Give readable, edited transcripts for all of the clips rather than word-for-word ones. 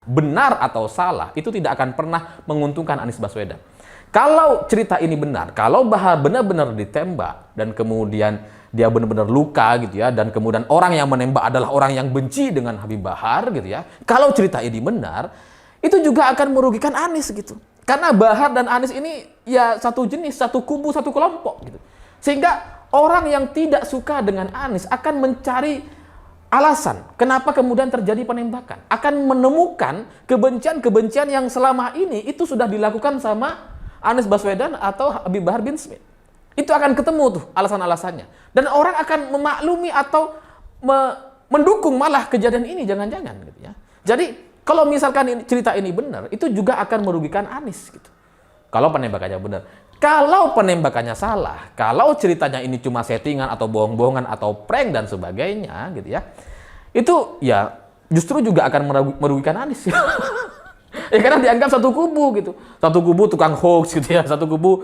benar atau salah itu tidak akan pernah menguntungkan Anies Baswedan. Kalau cerita ini benar, kalau Bahar benar-benar ditembak dan kemudian dia benar-benar luka gitu ya, dan kemudian orang yang menembak adalah orang yang benci dengan Habib Bahar gitu ya. Kalau cerita ini benar, itu juga akan merugikan Anies gitu. Karena Bahar dan Anies ini ya satu jenis, satu kubu, satu kelompok gitu. Sehingga orang yang tidak suka dengan Anies akan mencari alasan kenapa kemudian terjadi penembakan, akan menemukan kebencian-kebencian yang selama ini itu sudah dilakukan sama Anies Baswedan atau Habib Bahar bin Smith. Itu akan ketemu tuh alasan-alasannya, dan orang akan memaklumi atau mendukung malah kejadian ini, jangan-jangan gitu ya. Jadi kalau misalkan cerita ini benar, itu juga akan merugikan Anies gitu. Kalau penembakannya benar. Kalau penembakannya salah, kalau ceritanya ini cuma settingan atau bohong-bohongan atau prank dan sebagainya gitu ya, itu ya justru juga akan merugikan Anies. Ya karena dianggap satu kubu gitu. Satu kubu tukang hoax gitu ya, satu kubu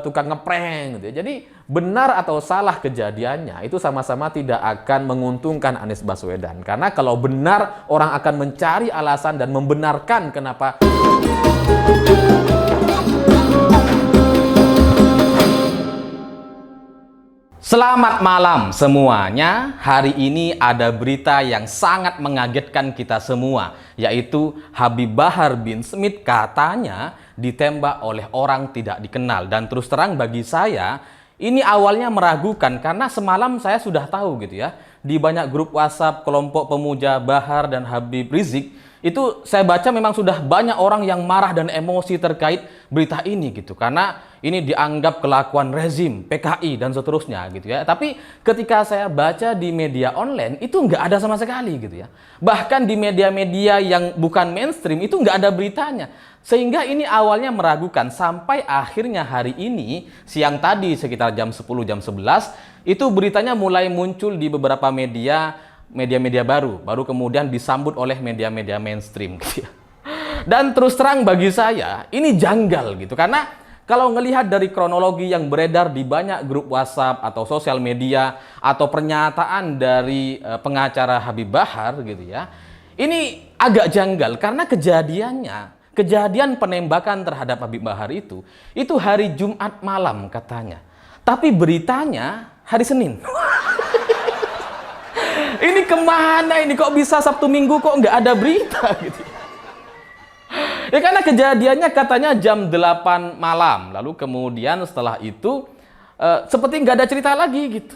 tukang ngeprank gitu ya. Jadi benar atau salah kejadiannya itu sama-sama tidak akan menguntungkan Anies Baswedan. Karena kalau benar, orang akan mencari alasan dan membenarkan kenapa. Selamat malam semuanya. Hari ini ada berita yang sangat mengagetkan kita semua, yaitu Habib Bahar bin Smith katanya ditembak oleh orang tidak dikenal. Dan terus terang bagi saya, ini awalnya meragukan karena semalam saya sudah tahu gitu ya, di banyak grup WhatsApp kelompok pemuja Bahar dan Habib Rizik, itu saya baca memang sudah banyak orang yang marah dan emosi terkait berita ini gitu, karena ini dianggap kelakuan rezim, PKI dan seterusnya gitu ya. Tapi ketika saya baca di media online itu nggak ada sama sekali gitu ya. Bahkan di media-media yang bukan mainstream itu nggak ada beritanya. Sehingga ini awalnya meragukan sampai akhirnya hari ini siang tadi sekitar jam 10 jam 11 itu beritanya mulai muncul di beberapa media baru kemudian disambut oleh media-media mainstream gitu ya. Dan terus terang bagi saya ini janggal gitu, karena kalau ngelihat dari kronologi yang beredar di banyak grup WhatsApp atau sosial media atau pernyataan dari pengacara Habib Bahar gitu ya, ini agak janggal karena kejadian penembakan terhadap Habib Bahar itu hari Jumat malam katanya, tapi beritanya hari Senin. Ini kemana ini, kok bisa Sabtu Minggu kok nggak ada berita gitu. Ya karena kejadiannya katanya jam 8 malam, lalu kemudian setelah itu seperti nggak ada cerita lagi gitu.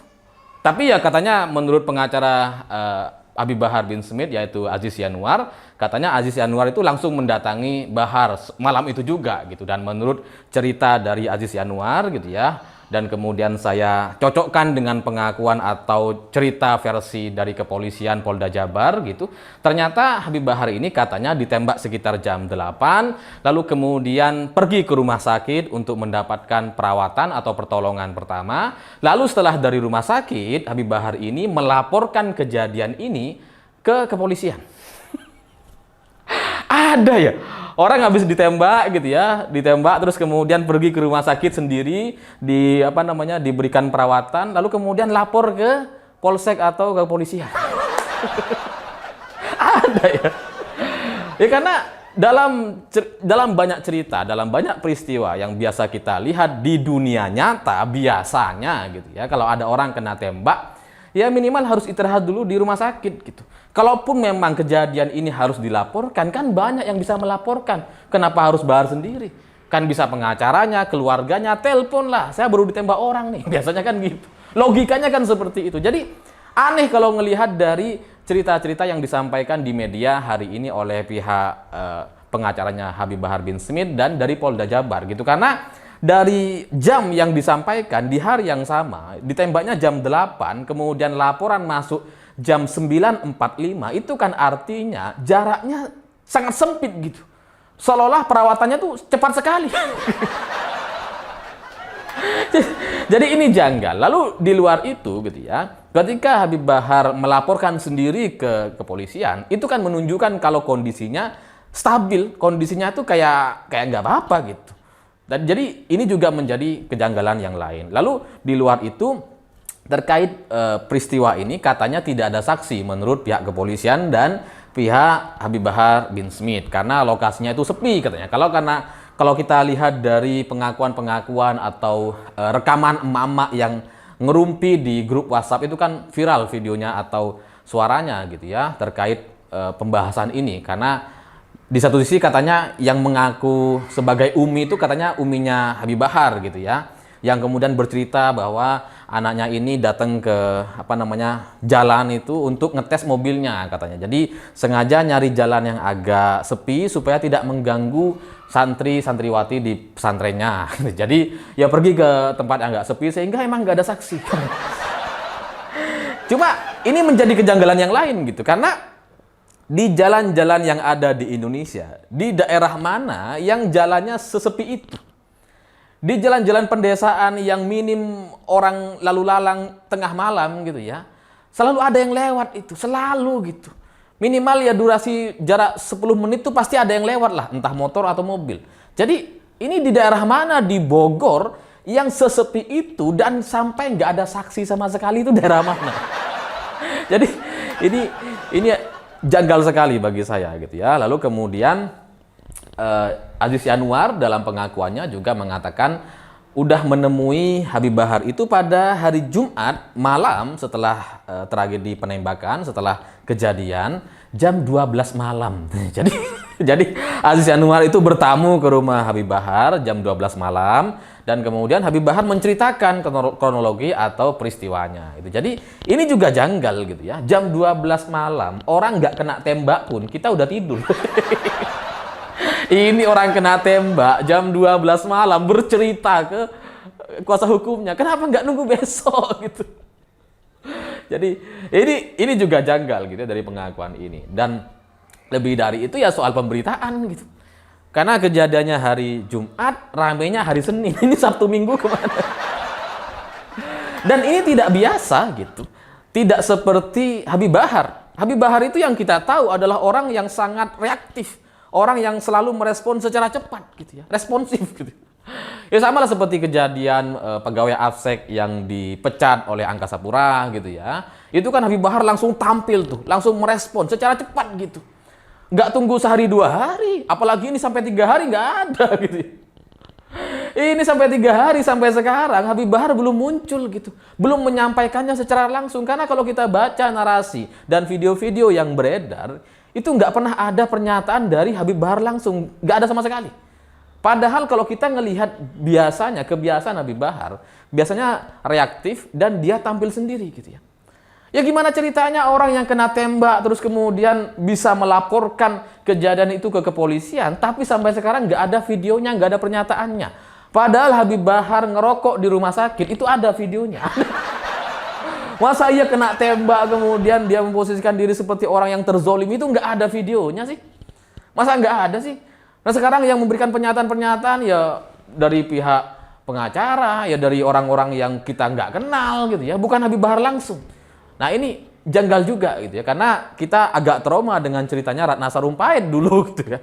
Tapi ya katanya menurut pengacara Habib Bahar bin Smith yaitu Aziz Yanuar, katanya Aziz Yanuar itu langsung mendatangi Bahar malam itu juga gitu. Dan menurut cerita dari Aziz Yanuar gitu ya, dan kemudian saya cocokkan dengan pengakuan atau cerita versi dari kepolisian Polda Jabar gitu. Ternyata Habib Bahar ini katanya ditembak sekitar jam 8, lalu kemudian pergi ke rumah sakit untuk mendapatkan perawatan atau pertolongan pertama. Lalu setelah dari rumah sakit, Habib Bahar ini melaporkan kejadian ini ke kepolisian. Ada ya orang habis ditembak gitu ya, ditembak terus kemudian pergi ke rumah sakit sendiri, diberikan perawatan, lalu kemudian lapor ke polsek atau ke kepolisian. Ada ya. Ya karena dalam banyak cerita, dalam banyak peristiwa yang biasa kita lihat di dunia nyata biasanya gitu ya, kalau ada orang kena tembak, ya minimal harus istirahat dulu di rumah sakit gitu. Kalaupun memang kejadian ini harus dilaporkan, kan banyak yang bisa melaporkan. Kenapa harus Bahar sendiri? Kan bisa pengacaranya, keluarganya, telepon lah. Saya baru ditembak orang nih. Biasanya kan gitu. Logikanya kan seperti itu. Jadi aneh kalau ngelihat dari cerita-cerita yang disampaikan di media hari ini oleh pihak pengacaranya Habib Bahar bin Smith dan dari Polda Jabar gitu. Karena dari jam yang disampaikan di hari yang sama, ditembaknya jam 8, kemudian laporan masuk jam 9.45, itu kan artinya jaraknya sangat sempit gitu. Seolah-olah perawatannya tuh cepat sekali. Jadi ini janggal. Lalu di luar itu gitu ya, ketika Habib Bahar melaporkan sendiri ke kepolisian, itu kan menunjukkan kalau kondisinya stabil, kondisinya tuh kayak nggak apa-apa gitu. Dan jadi ini juga menjadi kejanggalan yang lain. Lalu di luar itu terkait peristiwa ini katanya tidak ada saksi menurut pihak kepolisian dan pihak Habib Bahar bin Smith karena lokasinya itu sepi katanya. Kalau kita lihat dari pengakuan-pengakuan atau rekaman emak-emak yang ngerumpi di grup WhatsApp itu kan viral videonya atau suaranya gitu ya terkait pembahasan ini. Karena di satu sisi katanya yang mengaku sebagai umi itu katanya uminya Habib Bahar gitu ya, yang kemudian bercerita bahwa anaknya ini datang ke jalan itu untuk ngetes mobilnya katanya. Jadi sengaja nyari jalan yang agak sepi supaya tidak mengganggu santriwati di pesantrennya. Jadi ya pergi ke tempat yang agak sepi sehingga emang nggak ada saksi. Cuma ini menjadi kejanggalan yang lain gitu, karena di jalan-jalan yang ada di Indonesia, di daerah mana yang jalannya sesepi itu? Di jalan-jalan pendesaan yang minim orang lalu lalang tengah malam gitu ya, selalu ada yang lewat itu, selalu gitu. Minimal ya durasi jarak 10 menit itu pasti ada yang lewat lah, entah motor atau mobil. Jadi ini di daerah mana di Bogor yang sesepi itu dan sampai nggak ada saksi sama sekali, itu daerah mana? Jadi ini janggal sekali bagi saya gitu ya. Lalu kemudian Aziz Yanuar dalam pengakuannya juga mengatakan udah menemui Habib Bahar itu pada hari Jumat malam setelah tragedi penembakan, setelah kejadian jam 12 malam. Jadi Aziz Yanuar itu bertamu ke rumah Habib Bahar jam 12 malam dan kemudian Habib Bahar menceritakan kronologi atau peristiwanya. Jadi ini juga janggal gitu ya. Jam 12 malam orang nggak kena tembak pun kita udah tidur. Ini orang kena tembak jam 12 malam bercerita ke kuasa hukumnya. Kenapa nggak nunggu besok gitu? Jadi ini juga janggal gitu ya dari pengakuan ini. Dan lebih dari itu ya soal pemberitaan gitu. Karena kejadiannya hari Jumat, ramenya hari Senin. Ini Sabtu Minggu kemana? Dan ini tidak biasa gitu. Tidak seperti Habib Bahar. Habib Bahar itu yang kita tahu adalah orang yang sangat reaktif. Orang yang selalu merespon secara cepat gitu ya. Responsif gitu. Ya sama lah seperti kejadian pegawai Afsek yang dipecat oleh Angkasa Pura gitu ya. Itu kan Habib Bahar langsung tampil tuh. Langsung merespon secara cepat gitu. Nggak tunggu sehari 2 hari, apalagi ini sampai 3 hari nggak ada gitu. Ini sampai 3 hari sampai sekarang Habib Bahar belum muncul gitu, belum menyampaikannya secara langsung. Karena kalau kita baca narasi dan video-video yang beredar, itu nggak pernah ada pernyataan dari Habib Bahar langsung, nggak ada sama sekali. Padahal kalau kita ngelihat biasanya kebiasaan Habib Bahar, biasanya reaktif dan dia tampil sendiri gitu ya. Ya gimana ceritanya orang yang kena tembak terus kemudian bisa melaporkan kejadian itu ke kepolisian, tapi sampai sekarang nggak ada videonya, nggak ada pernyataannya. Padahal Habib Bahar ngerokok di rumah sakit, itu ada videonya. Masa iya kena tembak kemudian dia memposisikan diri seperti orang yang terzolim, itu nggak ada videonya sih? Masa nggak ada sih? Nah sekarang yang memberikan pernyataan-pernyataan ya dari pihak pengacara, ya dari orang-orang yang kita nggak kenal gitu ya, bukan Habib Bahar langsung. Nah ini janggal juga gitu ya, karena kita agak trauma dengan ceritanya Ratna Sarumpait dulu gitu ya.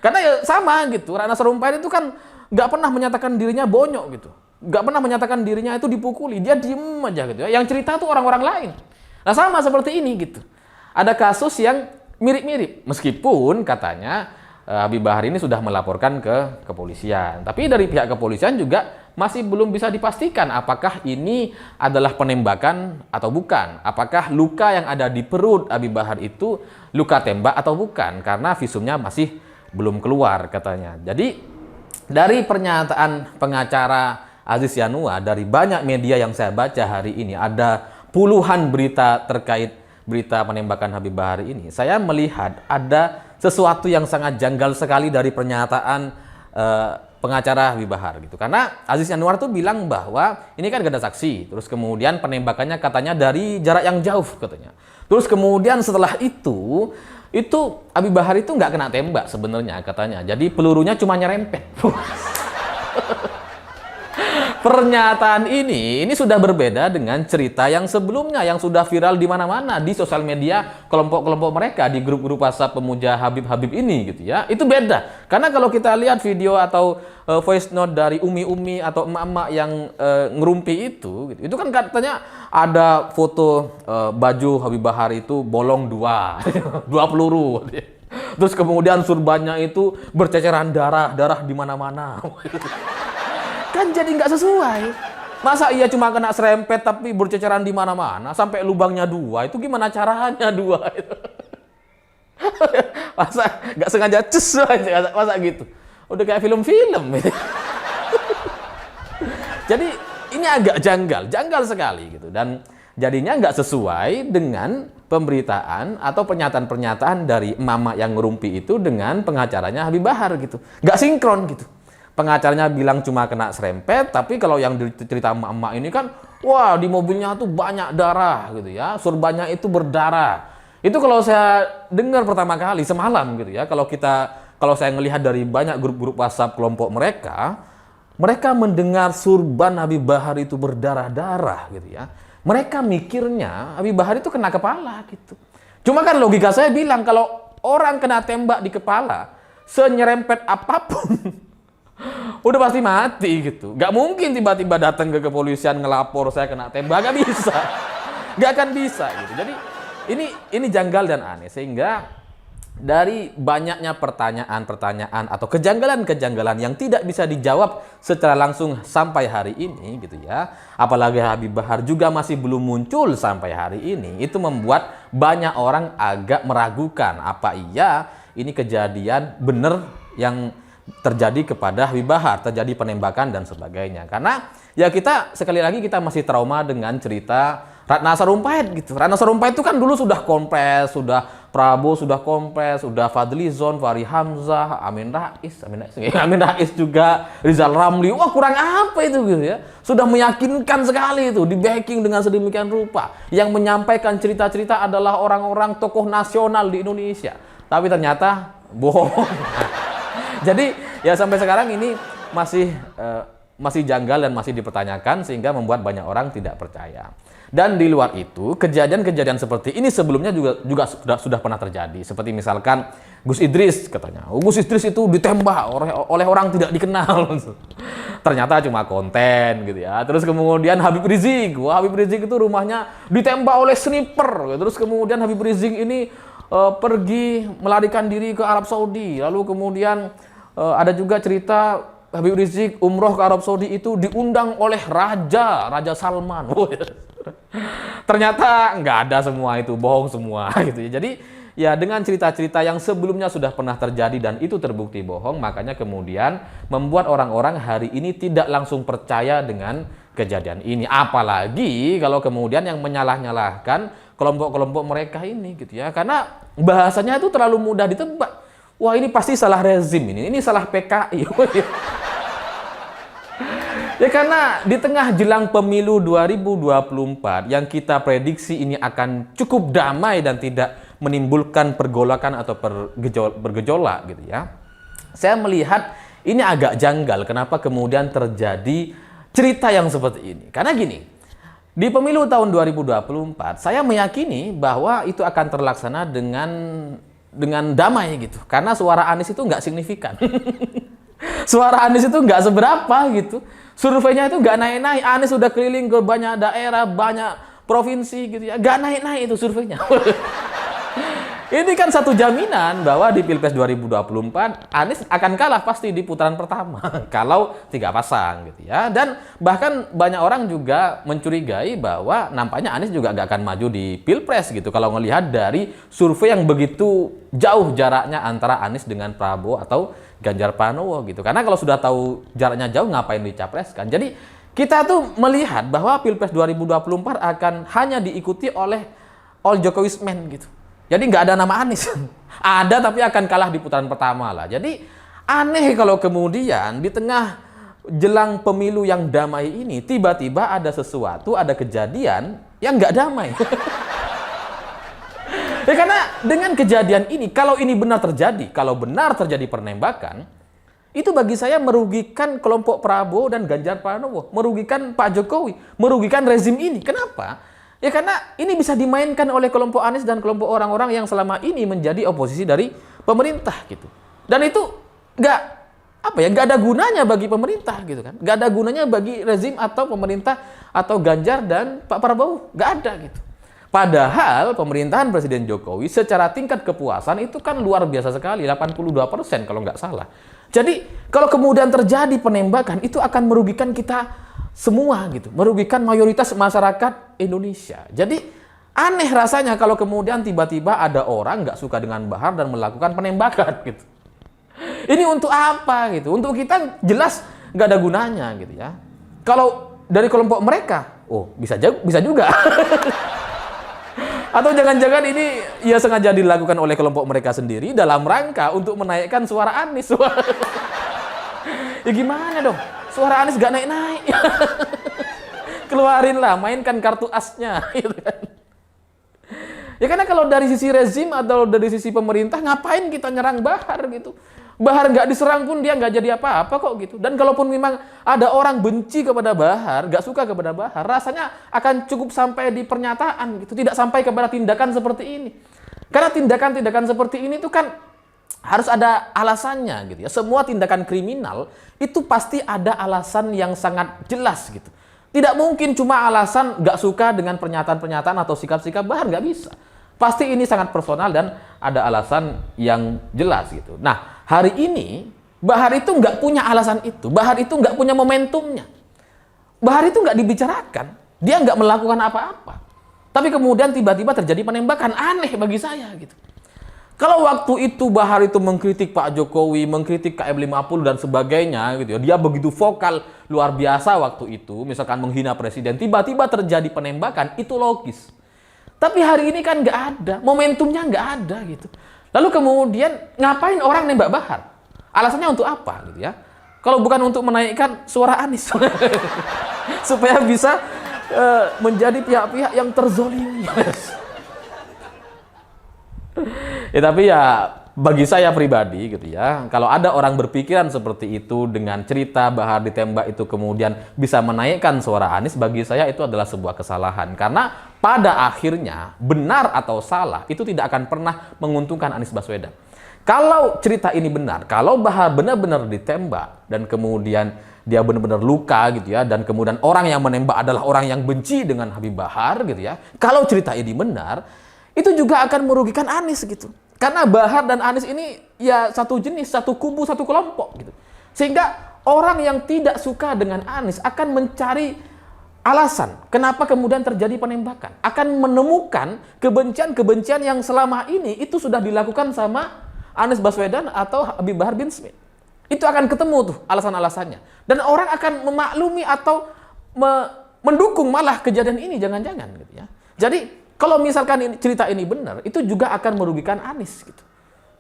Karena ya sama gitu, Ratna Sarumpait itu kan nggak pernah menyatakan dirinya bonyok gitu, nggak pernah menyatakan dirinya itu dipukuli, dia diem aja gitu ya. Yang cerita tuh orang-orang lain. Nah sama seperti ini gitu. Ada kasus yang mirip-mirip, meskipun katanya Habib Bahar ini sudah melaporkan ke kepolisian, tapi dari pihak kepolisian juga masih belum bisa dipastikan apakah ini adalah penembakan atau bukan. Apakah luka yang ada di perut Habib Bahar itu luka tembak atau bukan, karena visumnya masih belum keluar katanya. Jadi dari pernyataan pengacara Aziz Yanuar, dari banyak media yang saya baca hari ini, ada puluhan berita terkait berita penembakan Habib Bahar ini. Saya melihat ada sesuatu yang sangat janggal sekali dari pernyataan pengacara Habib Bahar gitu. Karena Aziz Yanuar tuh bilang bahwa ini kan gak ada saksi, terus kemudian penembakannya katanya dari jarak yang jauh katanya. Terus kemudian setelah itu Habib Bahar itu nggak kena tembak sebenarnya katanya. Jadi pelurunya cuma nyerempet. Pernyataan ini sudah berbeda dengan cerita yang sebelumnya yang sudah viral di mana-mana di sosial media kelompok-kelompok mereka di grup-grup WhatsApp pemuja Habib-Habib ini gitu ya. Itu beda. Karena kalau kita lihat video atau voice note dari umi-umi atau emak-emak yang ngerumpi itu kan katanya ada foto baju Habib Bahar itu bolong 2 peluru. Terus kemudian surbannya itu berceceran darah di mana-mana. Kan jadi nggak sesuai. Masa iya cuma kena serempet tapi berceceran di mana-mana sampai lubangnya 2, itu gimana caranya 2 itu? Masa nggak sengaja cus aja, masa gitu? Udah kayak film-film. Jadi ini agak janggal sekali gitu, dan jadinya nggak sesuai dengan pemberitaan atau pernyataan-pernyataan dari mama yang ngerumpi itu dengan pengacaranya Habib Bahar gitu, nggak sinkron gitu. Pengacaranya bilang cuma kena serempet, tapi kalau yang cerita emak-emak ini kan, wah di mobilnya tuh banyak darah gitu ya, surbannya itu berdarah. Itu kalau saya dengar pertama kali semalam gitu ya, kalau saya melihat dari banyak grup-grup WhatsApp kelompok mereka mendengar surban Habib Bahar itu berdarah-darah gitu ya. Mereka mikirnya Habib Bahar itu kena kepala gitu. Cuma kan logika saya bilang kalau orang kena tembak di kepala, senyerempet apapun udah pasti mati gitu. Gak mungkin tiba-tiba datang ke kepolisian ngelapor saya kena tembak, gak bisa. Gak akan bisa gitu. Jadi ini janggal dan aneh, sehingga dari banyaknya pertanyaan-pertanyaan atau kejanggalan-kejanggalan yang tidak bisa dijawab secara langsung sampai hari ini gitu ya. Apalagi Habib Bahar juga masih belum muncul sampai hari ini. Itu membuat banyak orang agak meragukan apa iya ini kejadian benar yang terjadi kepada Habib Bahar, terjadi penembakan dan sebagainya. Karena ya kita sekali lagi kita masih trauma dengan cerita Ratna Sarumpait gitu. Ratna Sarumpait itu kan dulu sudah kompres, sudah Prabowo sudah kompres, sudah Fadlizon, Fahri Hamzah, Amin Rais juga, Rizal Ramli. Wah, kurang apa itu gitu ya. Sudah meyakinkan sekali itu, di backing dengan sedemikian rupa. Yang menyampaikan cerita-cerita adalah orang-orang tokoh nasional di Indonesia. Tapi ternyata bohong. Jadi ya sampai sekarang ini masih janggal dan masih dipertanyakan, sehingga membuat banyak orang tidak percaya. Dan di luar itu, kejadian-kejadian seperti ini sebelumnya juga sudah pernah terjadi. Seperti misalkan Gus Idris katanya, Gus Idris itu ditembak oleh orang tidak dikenal. Ternyata cuma konten gitu ya. Terus kemudian Habib Rizik, Habib Rizik itu rumahnya ditembak oleh sniper. Terus kemudian Habib Rizik ini pergi melarikan diri ke Arab Saudi. Lalu kemudian ada juga cerita Habib Rizik umroh ke Arab Saudi itu diundang oleh Raja Salman. Ternyata nggak ada semua itu, bohong semua gitu ya. Jadi ya dengan cerita-cerita yang sebelumnya sudah pernah terjadi dan itu terbukti bohong, makanya kemudian membuat orang-orang hari ini tidak langsung percaya dengan kejadian ini. Apalagi kalau kemudian yang menyalah-nyalahkan kelompok-kelompok mereka ini gitu ya. Karena bahasanya itu terlalu mudah ditebak. Wah, ini pasti salah rezim ini salah PKI. Ya karena di tengah jelang pemilu 2024 yang kita prediksi ini akan cukup damai dan tidak menimbulkan pergolakan atau bergejolak gitu ya. Saya melihat ini agak janggal kenapa kemudian terjadi cerita yang seperti ini. Karena gini, di pemilu tahun 2024 saya meyakini bahwa itu akan terlaksana dengan damai gitu. Karena suara Anies itu nggak signifikan. Suara Anies itu nggak seberapa gitu. Surveinya itu nggak naik-naik. Anies sudah keliling ke banyak daerah, banyak provinsi gitu ya. Nggak naik-naik itu surveinya. Ini kan satu jaminan bahwa di Pilpres 2024 Anies akan kalah pasti di putaran pertama. Kalau 3 pasang gitu ya. Dan bahkan banyak orang juga mencurigai bahwa nampaknya Anies juga nggak akan maju di Pilpres gitu. Kalau ngelihat dari survei yang begitu jauh jaraknya antara Anies dengan Prabowo atau Ganjar Pranowo gitu. Karena kalau sudah tahu jaraknya jauh ngapain dicapreskan. Jadi kita tuh melihat bahwa Pilpres 2024 akan hanya diikuti oleh all Jokowismen gitu. Jadi nggak ada nama Anies. Ada tapi akan kalah di putaran pertama lah. Jadi aneh kalau kemudian di tengah jelang pemilu yang damai ini tiba-tiba ada sesuatu, ada kejadian yang nggak damai. Ya karena dengan kejadian ini, kalau ini benar terjadi, kalau benar terjadi penembakan, itu bagi saya merugikan kelompok Prabowo dan Ganjar Pranowo, merugikan Pak Jokowi, merugikan rezim ini. Kenapa? Ya karena ini bisa dimainkan oleh kelompok Anies dan kelompok orang-orang yang selama ini menjadi oposisi dari pemerintah gitu. Dan itu nggak ada gunanya bagi pemerintah gitu kan, nggak ada gunanya bagi rezim atau pemerintah atau Ganjar dan Pak Prabowo, nggak ada gitu. Padahal pemerintahan Presiden Jokowi secara tingkat kepuasan itu kan luar biasa sekali, 82% kalau nggak salah. Jadi kalau kemudian terjadi penembakan itu akan merugikan kita semua gitu, merugikan mayoritas masyarakat Indonesia. Jadi aneh rasanya kalau kemudian tiba-tiba ada orang nggak suka dengan Bahar dan melakukan penembakan gitu. Ini untuk apa gitu? Untuk kita jelas nggak ada gunanya gitu ya. Kalau dari kelompok mereka, oh bisa juga. Atau jangan-jangan ini ya sengaja dilakukan oleh kelompok mereka sendiri dalam rangka untuk menaikkan suara Anies. Ya gimana dong? Suara Anies gak naik-naik. Keluarinlah, mainkan kartu asnya. Gitu kan. Ya karena kalau dari sisi rezim atau dari sisi pemerintah, ngapain kita nyerang Bahar gitu? Bahar nggak diserang pun dia nggak jadi apa-apa kok gitu. Dan kalaupun memang ada orang benci kepada Bahar, nggak suka kepada Bahar, rasanya akan cukup sampai di pernyataan gitu, tidak sampai kepada tindakan seperti ini. Karena tindakan-tindakan seperti ini tuh kan harus ada alasannya gitu ya. Semua tindakan kriminal itu pasti ada alasan yang sangat jelas gitu. Tidak mungkin cuma alasan nggak suka dengan pernyataan-pernyataan atau sikap-sikap Bahar, nggak bisa. Pasti ini sangat personal dan ada alasan yang jelas gitu. Nah, hari ini Bahar itu nggak punya alasan itu. Bahar itu nggak punya momentumnya. Bahar itu nggak dibicarakan. Dia nggak melakukan apa-apa. Tapi kemudian tiba-tiba terjadi penembakan. Aneh bagi saya gitu. Kalau waktu itu Bahar itu mengkritik Pak Jokowi, mengkritik KM50 dan sebagainya gitu ya. Dia begitu vokal, luar biasa waktu itu, misalkan menghina presiden, tiba-tiba terjadi penembakan, itu logis. Tapi hari ini kan nggak ada, momentumnya nggak ada gitu. Lalu kemudian ngapain orang nembak Bahar? Alasannya untuk apa gitu ya? Kalau bukan untuk menaikkan suara Anies. Supaya bisa menjadi pihak-pihak yang terzolimi. Ya tapi ya bagi saya pribadi gitu ya, kalau ada orang berpikiran seperti itu dengan cerita Bahar ditembak itu kemudian bisa menaikkan suara Anies, bagi saya itu adalah sebuah kesalahan. Karena pada akhirnya benar atau salah itu tidak akan pernah menguntungkan Anies Baswedan. Kalau cerita ini benar, kalau Bahar benar-benar ditembak dan kemudian dia benar-benar luka gitu ya, dan kemudian orang yang menembak adalah orang yang benci dengan Habib Bahar gitu ya. Kalau cerita ini benar, itu juga akan merugikan Anies gitu. Karena Bahar dan Anies ini ya satu jenis, satu kubu, satu kelompok gitu. Sehingga orang yang tidak suka dengan Anies akan mencari alasan kenapa kemudian terjadi penembakan. Akan menemukan kebencian-kebencian yang selama ini itu sudah dilakukan sama Anies Baswedan atau Habib Bahar bin Smith. Itu akan ketemu tuh alasan-alasannya. Dan orang akan memaklumi atau mendukung malah kejadian ini, jangan-jangan gitu ya. Jadi kalau misalkan cerita ini benar, itu juga akan merugikan Anies gitu.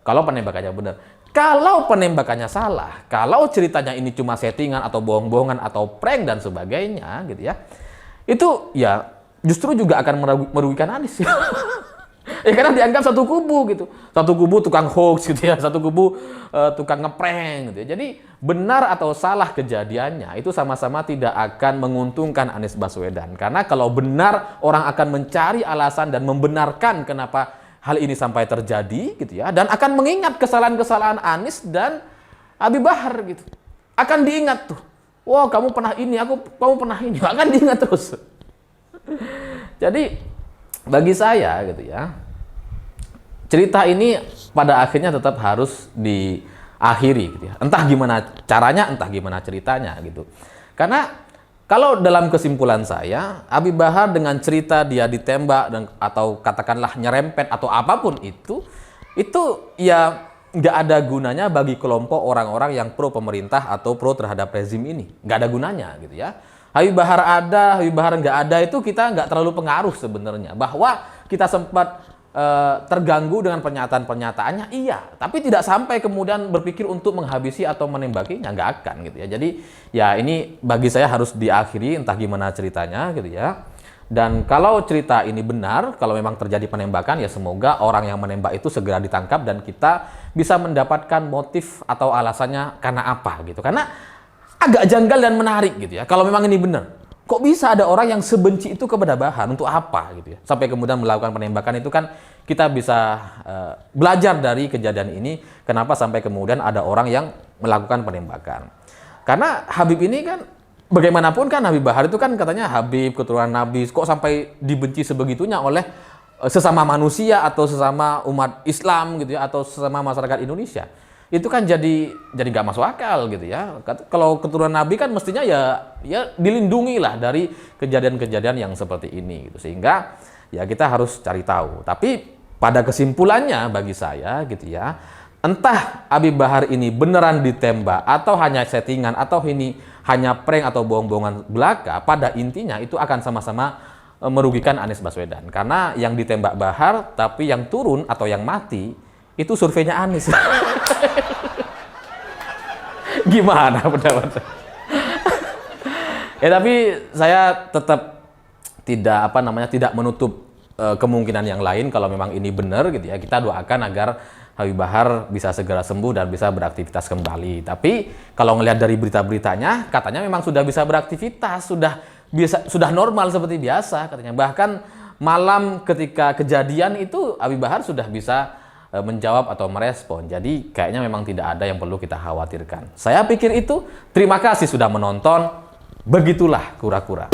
Kalau penembakannya benar. Kalau penembakannya salah, kalau ceritanya ini cuma settingan atau bohong-bohongan atau prank dan sebagainya gitu ya. Itu ya justru juga akan merugikan Anies. Ya karena dianggap satu kubu gitu. Satu kubu tukang hoax gitu ya, satu kubu tukang ngeprank gitu ya. Jadi benar atau salah kejadiannya itu sama-sama tidak akan menguntungkan Anies Baswedan. Karena kalau benar orang akan mencari alasan dan membenarkan kenapa hal ini sampai terjadi gitu ya, dan akan mengingat kesalahan-kesalahan Anies dan Habib Bahar gitu. Akan diingat tuh. Wah, kamu pernah ini, kamu pernah ini. Akan diingat terus. Jadi bagi saya gitu ya, cerita ini pada akhirnya tetap harus diakhiri gitu ya. Entah gimana caranya, entah gimana ceritanya gitu. Karena kalau dalam kesimpulan saya, Habib Bahar dengan cerita dia ditembak atau katakanlah nyerempet atau apapun itu ya nggak ada gunanya bagi kelompok orang-orang yang pro pemerintah atau pro terhadap rezim ini. Nggak ada gunanya gitu ya. Habib Bahar ada, Habib Bahar nggak ada, itu kita nggak terlalu pengaruh sebenarnya. Bahwa kita sempat terganggu dengan pernyataan-pernyataannya, iya. Tapi tidak sampai kemudian berpikir untuk menghabisi atau menembakinya, nggak akan gitu ya. Jadi ya ini bagi saya harus diakhiri, entah gimana ceritanya gitu ya. Dan kalau cerita ini benar, kalau memang terjadi penembakan, ya semoga orang yang menembak itu segera ditangkap dan kita bisa mendapatkan motif atau alasannya karena apa gitu. Karena agak janggal dan menarik gitu ya. Kalau memang ini benar, kok bisa ada orang yang sebenci itu kepada Bahar, untuk apa gitu ya? Sampai kemudian melakukan penembakan. Itu kan kita bisa belajar dari kejadian ini, kenapa sampai kemudian ada orang yang melakukan penembakan. Karena Habib ini kan, bagaimanapun kan Habib Bahar itu kan katanya Habib, keturunan Nabi, kok sampai dibenci sebegitunya oleh sesama manusia atau sesama umat Islam gitu ya, atau sesama masyarakat Indonesia. Itu kan jadi nggak masuk akal gitu ya. Kalau keturunan Nabi kan mestinya ya dilindungi lah dari kejadian-kejadian yang seperti ini gitu. Sehingga ya kita harus cari tahu. Tapi pada kesimpulannya bagi saya gitu ya, entah Habib Bahar ini beneran ditembak atau hanya settingan atau ini hanya prank atau bohong-bohongan belaka, pada intinya itu akan sama-sama merugikan Anies Baswedan. Karena yang ditembak Bahar, tapi yang turun atau yang mati, itu surveinya Anies. Gimana pendapat saya? Ya tapi saya tetap tidak menutup kemungkinan yang lain kalau memang ini benar gitu ya. Kita doakan agar Habib Bahar bisa segera sembuh dan bisa beraktivitas kembali. Tapi kalau ngelihat dari berita-beritanya, katanya memang sudah bisa beraktivitas, sudah normal seperti biasa katanya. Bahkan malam ketika kejadian itu Habib Bahar sudah bisa menjawab atau merespon. Jadi kayaknya memang tidak ada yang perlu kita khawatirkan. Saya pikir itu. Terima kasih sudah menonton. Begitulah kura-kura.